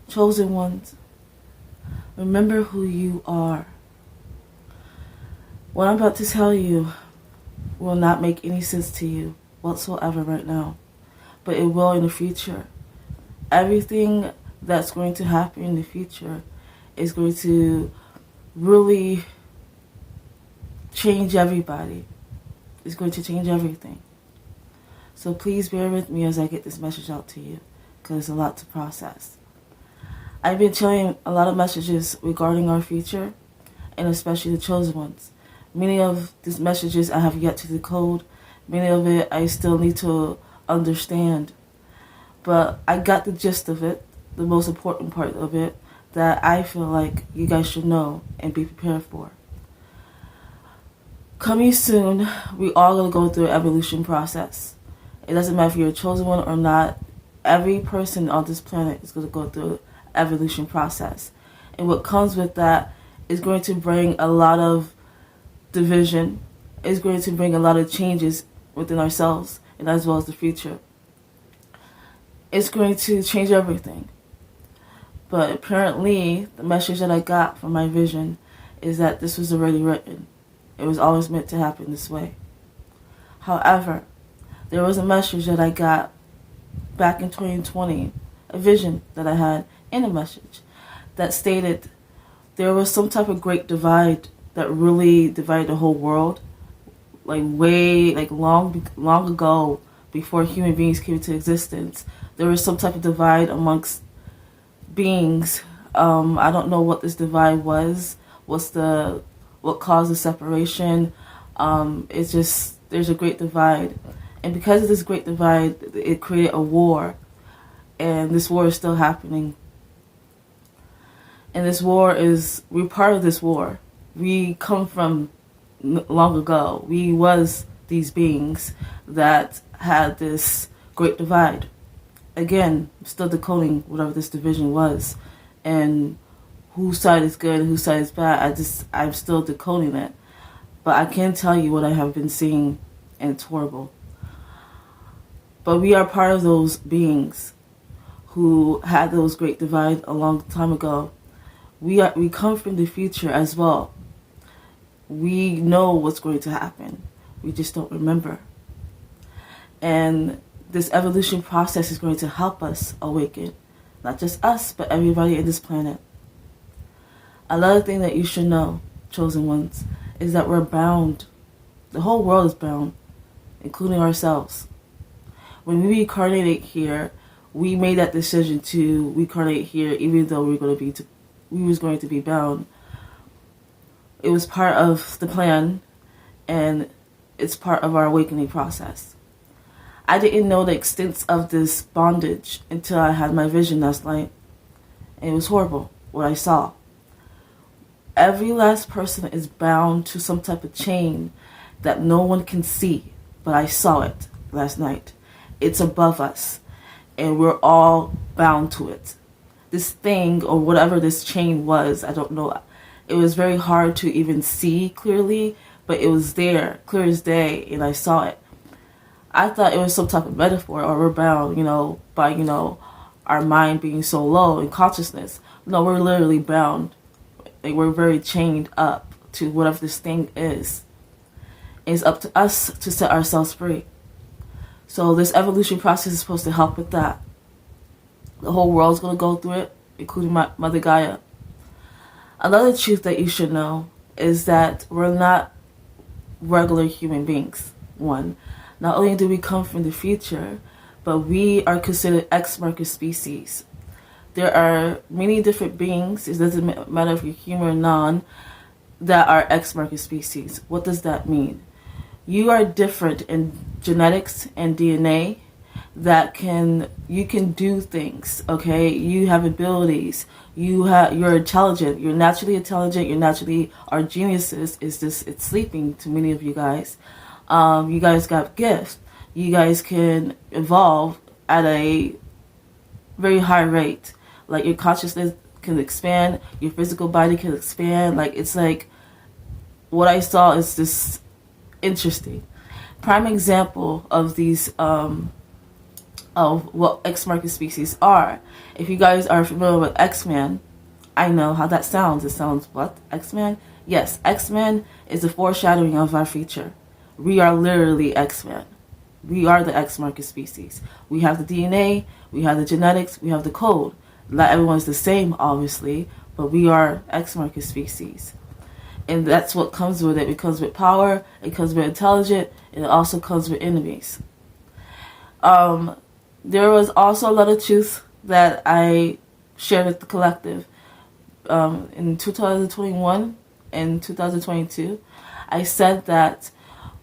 Chosen ones, remember who you are. What I'm about to tell you will not make any sense to you whatsoever right now, but it will in the future. Everything that's going to happen in the future is going to really change everybody. It's going to change everything. So please bear with me as I get this message out to you, because it's a lot to process. I've been sharing a lot of messages regarding our future, and especially the chosen ones. Many of these messages I have yet to decode. Many of it I still need to understand. But I got the gist of it, the most important part of it, that I feel like you guys should know and be prepared for. Coming soon, we all going to go through an evolution process. It doesn't matter if you're a chosen one or not. Every person on this planet is going to go through an evolution process. And what comes with that is going to bring a lot of division. It's going to bring a lot of changes within ourselves and as well as the future. It's going to change everything. But apparently, the message that I got from my vision is that this was already written. It was always meant to happen this way. However, there was a message that I got back in 2020, a vision that I had in a message that stated there was some type of great divide that really divided the whole world, long ago, before human beings came into existence. There was some type of divide amongst beings. I don't know what this divide was. What caused the separation? It's just there's a great divide, and because of this great divide, it created a war, and this war is still happening. And this war we're part of this war. We come from long ago. We was these beings that had this great divide. Again, I'm still decoding whatever this division was, and whose side is good and whose side is bad. I'm still decoding it. But I can tell you what I have been seeing, and it's horrible. But we are part of those beings who had those great divide a long time ago. We come from the future as well. We know what's going to happen. We just don't remember. And this evolution process is going to help us awaken. Not just us, but everybody in this planet. Another thing that you should know, chosen ones, is that we're bound. The whole world is bound, including ourselves. When we reincarnated here, we made that decision to reincarnate here, even though we was going to be bound. It was part of the plan, and it's part of our awakening process. I didn't know the extent of this bondage until I had my vision last night. And it was horrible, what I saw. Every last person is bound to some type of chain that no one can see, but I saw it last night. It's above us, and we're all bound to it. This thing, or whatever this chain was, I don't know. It was very hard to even see clearly, but it was there, clear as day, and I saw it. I thought it was some type of metaphor, or we're bound, by, our mind being so low in consciousness. No, we're literally bound. Like, we're very chained up to whatever this thing is. It's up to us to set ourselves free. So this evolution process is supposed to help with that. The whole world's going to go through it, including Mother Gaia. Another truth that you should know is that we're not regular human beings. One, not only do we come from the future, but we are considered ex-marker species. There are many different beings, it doesn't matter if you're human or non, that are ex-marker species. What does that mean? You are different in genetics and DNA that you can do things, okay? You have abilities. You're intelligent. You're naturally intelligent. You naturally are geniuses. It's sleeping to many of you guys. You guys got gifts. You guys can evolve at a very high rate. Like, your consciousness can expand, your physical body can expand. It's like what I saw is just interesting. Prime example of these of what X-market species are. If you guys are familiar with X-Men, I know how that sounds. It sounds what? X-Men? Yes, X-Men is a foreshadowing of our future. We are literally X-Men. We are the X-market species. We have the DNA, we have the genetics, we have the code. Not everyone's the same, obviously, but we are X-market species. And that's what comes with it. It comes with power, it comes with intelligence, and it also comes with enemies. There was also a lot of truth that I shared with the collective. In 2021 and 2022, I said that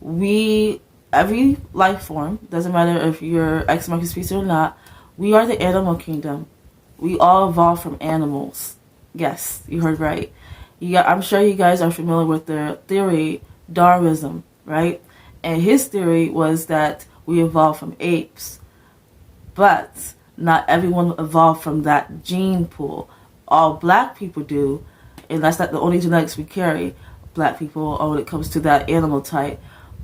every life form, doesn't matter if you're X-market species or not, we are the animal kingdom. We all evolved from animals. Yes, you heard right. I'm sure you guys are familiar with the theory, Darwinism, right? And his theory was that we evolved from apes. But not everyone evolved from that gene pool. All black people do, and that's not the only genetics we carry, black people, when it comes to that animal type.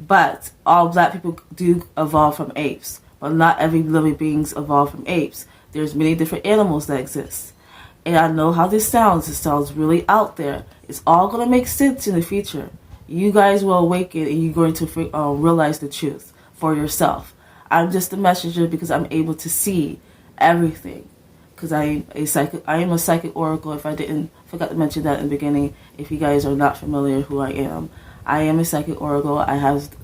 But all black people do evolve from apes, but not every living beings evolve from apes. There's many different animals that exist. And I know how this sounds. It sounds really out there. It's all going to make sense in the future. You guys will awaken and you're going to realize the truth for yourself. I'm just a messenger because I'm able to see everything. Because I am a psychic oracle. If I forgot to mention that in the beginning, if you guys are not familiar who I am a psychic oracle. I have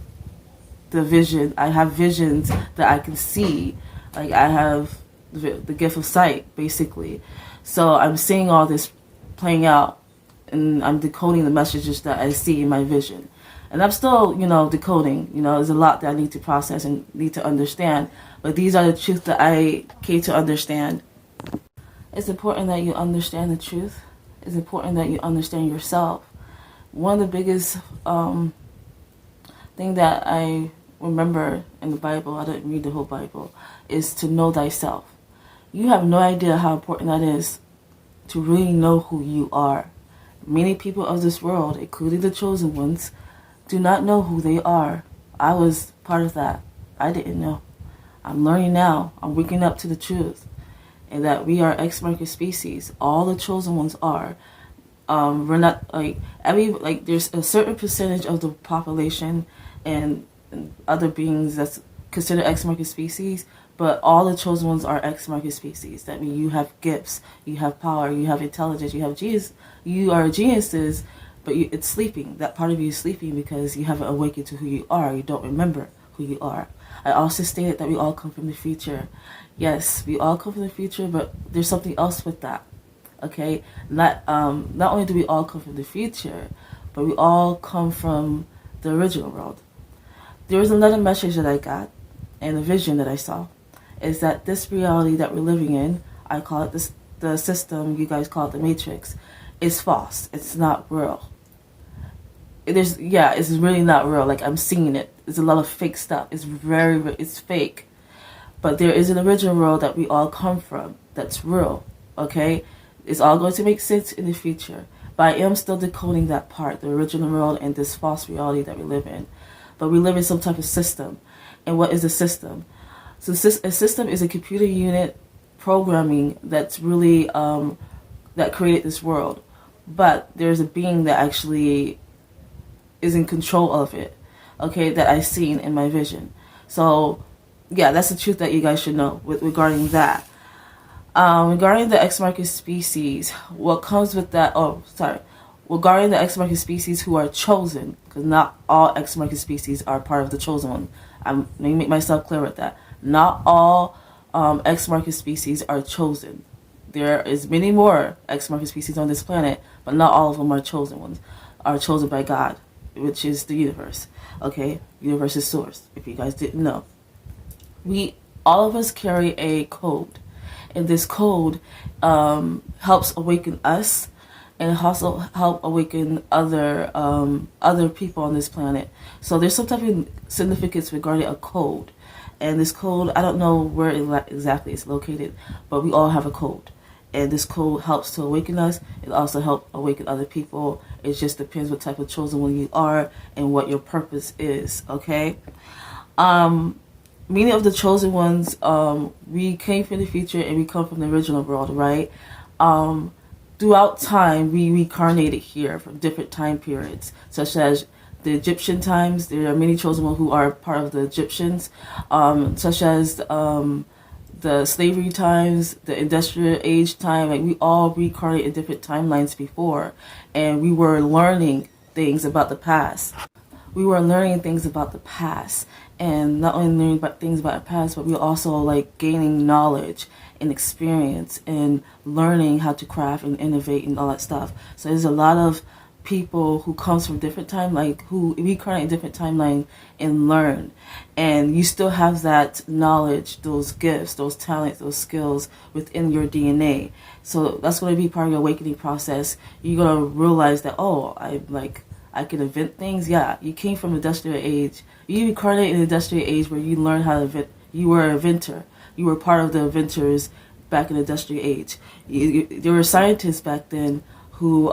the vision. I have visions that I can see. Like I have the gift of sight, basically. So I'm seeing all this playing out, and I'm decoding the messages that I see in my vision. And I'm still, decoding. There's a lot that I need to process and need to understand. But these are the truths that I came to understand. It's important that you understand the truth. It's important that you understand yourself. One of the biggest thing that I remember in the Bible, I didn't read the whole Bible, is to know thyself. You have no idea how important that is to really know who you are. Many people of this world, including the chosen ones, do not know who they are. I was part of that. I didn't know. I'm learning now. I'm waking up to the truth. And that we are X-market species. All the chosen ones are. We're not there's a certain percentage of the population and other beings that's considered X-market species, but all the chosen ones are X-market species. That means you have gifts, you have power, you have intelligence, you have genius. You are geniuses, but it's sleeping. That part of you is sleeping because you haven't awakened to who you are. You don't remember who you are. I also stated that we all come from the future. Yes, we all come from the future, but there's something else with that. Okay, not only do we all come from the future, but we all come from the original world. There was another message that I got, and a vision that I saw, is that this reality that we're living in, I call it the system, you guys call it the matrix, is false. It's not real. It's really not real. Like, I'm seeing it. There's a lot of fake stuff. It's fake. But there is an original world that we all come from that's real, okay? It's all going to make sense in the future. But I am still decoding that part, the original world and this false reality that we live in. But we live in some type of system. And what is a system? So a system is a computer unit programming that's really, that created this world. But there's a being that actually is in control of it, okay, that I've seen in my vision. So, yeah, that's the truth that you guys should know regarding that. Regarding the X-market species, what comes with that, regarding the X-market species who are chosen, because not all X-market species are part of the chosen one. Let me make myself clear with that. Not all X-market species are chosen. There is many more X-market species on this planet, but not all of them are chosen ones, are chosen by God, which is the universe. Okay, universe is source, if you guys didn't know. All of us carry a code, and this code helps awaken us, and also help awaken other people on this planet. So there's some type of significance regarding a code, and this code, I don't know where exactly it's located, but we all have a code. And this code helps to awaken us. It also helps awaken other people. It just depends what type of chosen one you are and what your purpose is, okay? Many of the chosen ones, we came from the future and we come from the original world, right? Um, Throughout time, we reincarnated here from different time periods, such as the Egyptian times. There are many chosen ones who are part of the Egyptians, such as the slavery times, the industrial age time. Like, we all reincarnated in different timelines before, and we were learning things about the past. We were learning things about the past, and not only learning about things about the past, but we were also like gaining knowledge and experience and learning how to craft and innovate and all that stuff. So there's a lot of people who comes from different time, like who reincarnate in different timeline and learn, and you still have that knowledge, those gifts, those talents, those skills within your DNA. So that's going to be part of your awakening process. You're going to realize that, oh, I can invent things. Yeah, you came from the industrial age. You incarnated in the industrial age where you learned how to invent. You were an inventor. You were part of the inventors back in the industrial age. There were scientists back then who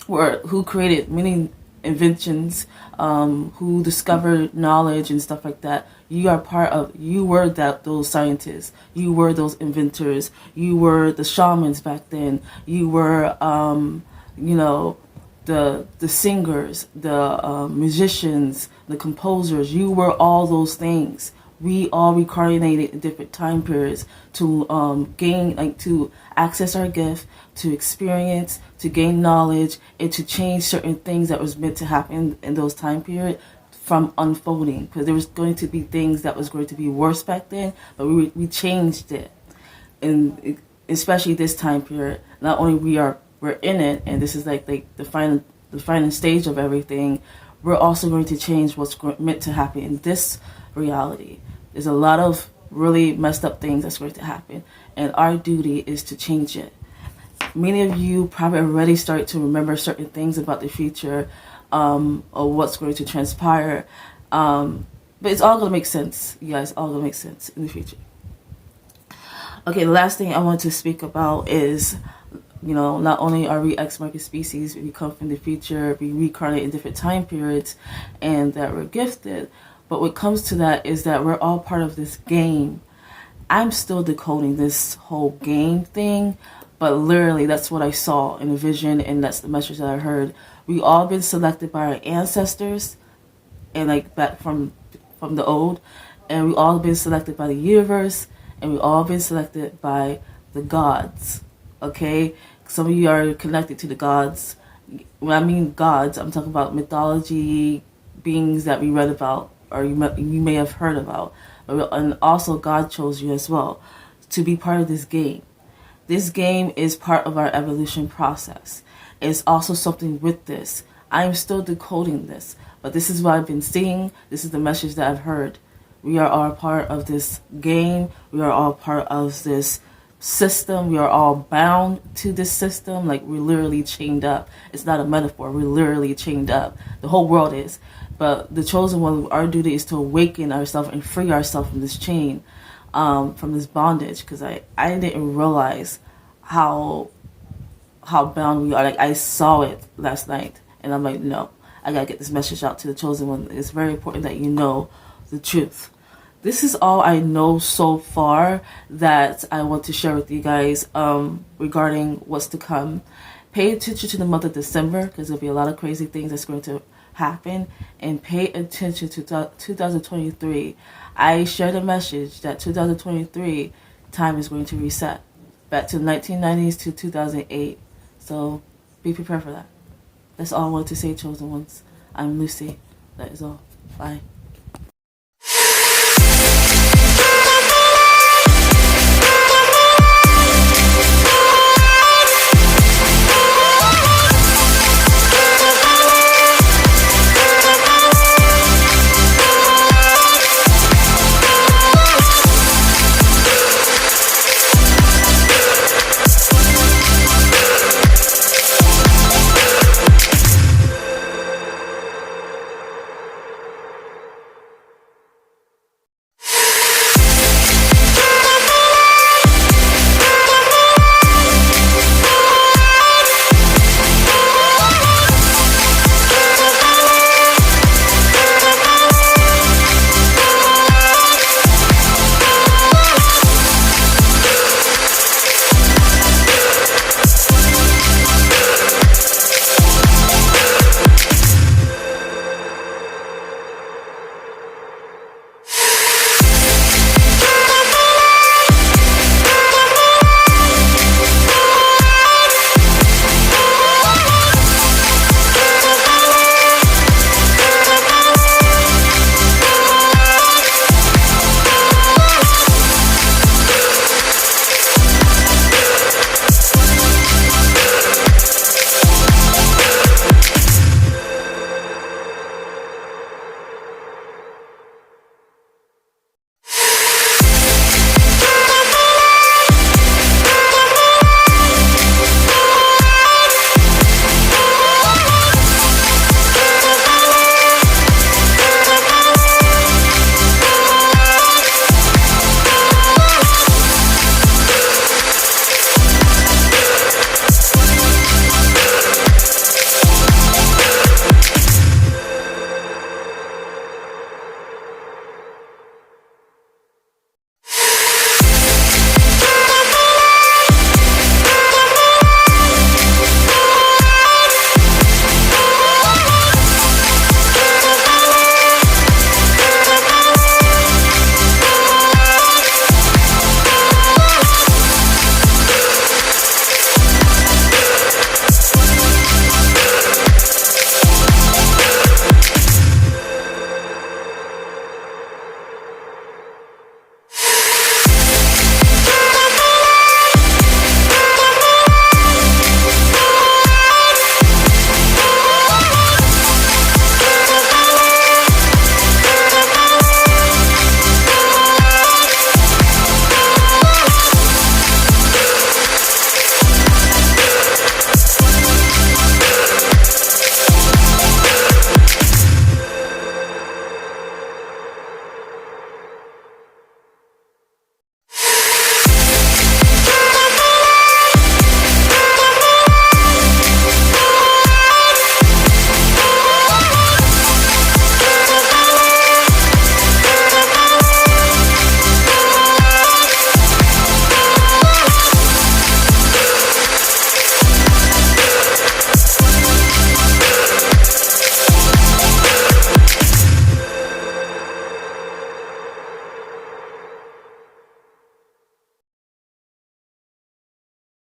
who created many inventions, who discovered knowledge and stuff like that. You are part of. You were those scientists. You were those inventors. You were the shamans back then. You were, you know, the singers, the musicians, the composers. You were all those things. We all reincarnated in different time periods to gain, like, to access our gift, to experience, to gain knowledge, and to change certain things that was meant to happen in those time period from unfolding. Because there was going to be things that was going to be worse back then, but we changed it. And especially this time period, not only we're in it, and this is like the final stage of everything, we're also going to change what's meant to happen in this reality. There's a lot of really messed up things that's going to happen, and our duty is to change it. Many of you probably already start to remember certain things about the future, or what's going to transpire, but it's all going to make sense, you guys. All going to make sense in the future. Okay, the last thing I want to speak about is, you know, not only are we ex-market species, we come from the future, we reincarnate in different time periods, and that we're gifted. But what comes to that is that we're all part of this game. I'm still decoding this whole game thing, but literally that's what I saw in a vision, and that's the message that I heard. We all been selected by our ancestors, and like back from the old, and we all been selected by the universe, and we all been selected by the gods. Okay, some of you are connected to the gods. When I mean gods, I'm talking about mythology, beings that we read about, or you may have heard about. And also God chose you as well to be part of this game. This game is part of our evolution process. It's also something with this. I am still decoding this, but this is what I've been seeing. This is the message that I've heard. We are all part of this game. We are all part of this system. We are all bound to this system. Like, we're literally chained up. It's not a metaphor. We're literally chained up. The whole world is. But the chosen one, our duty is to awaken ourselves and free ourselves from this chain, from this bondage. Because I didn't realize how bound we are. Like, I saw it last night, and I'm like, no, I gotta get this message out to the chosen one. It's very important that you know the truth. This is all I know so far that I want to share with you guys, regarding what's to come. Pay attention to the month of December, because there'll be a lot of crazy things that's going to happen, and pay attention to 2023. I shared a message that 2023 time is going to reset back to 1990s to 2008. So be prepared for that. That's all I want to say, chosen ones. I'm Lucie. That is all. Bye.